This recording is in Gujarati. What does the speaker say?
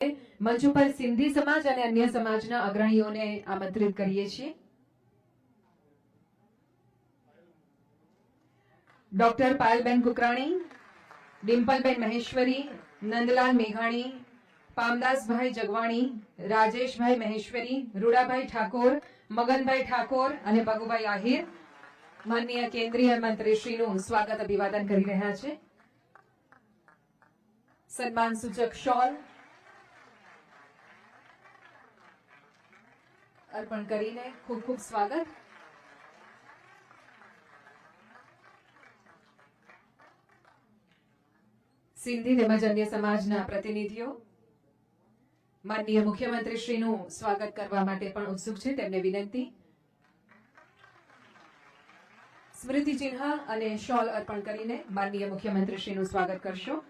મંચ ઉપર સિંધી સમાજ અને અન્ય સમાજના અગ્રણીઓને આમંત્રિત કરીએ છીએ. ડોક્ટર પાયલબેન કુકરાણી, ડિમ્પલબેન મહેશ્વરી, નંદલાલ મેઘાણી, પામદાસભાઈ જગવાણી, રાજેશભાઈ મહેશ્વરી, રૂડાભાઈ ઠાકોર, મગનભાઈ ઠાકોર અને બગુભાઈ આહિર માનનીય કેન્દ્રીય મંત્રીશ્રીનું સ્વાગત અભિવાદન કરી રહ્યા છે. સન્માન સૂચક શોલ અર્પણ કરીને ખૂબ ખૂબ સ્વાગત. સિંધી તેમજ અન્ય સમાજના પ્રતિનિધિઓ માનનીય મુખ્યમંત્રીશ્રીનું સ્વાગત કરવા માટે પણ ઉત્સુક છે. તેમને વિનંતી, સ્મૃતિ ચિહ્ન અને શોલ અર્પણ કરીને માનનીય મુખ્યમંત્રીશ્રીનું સ્વાગત કરશો.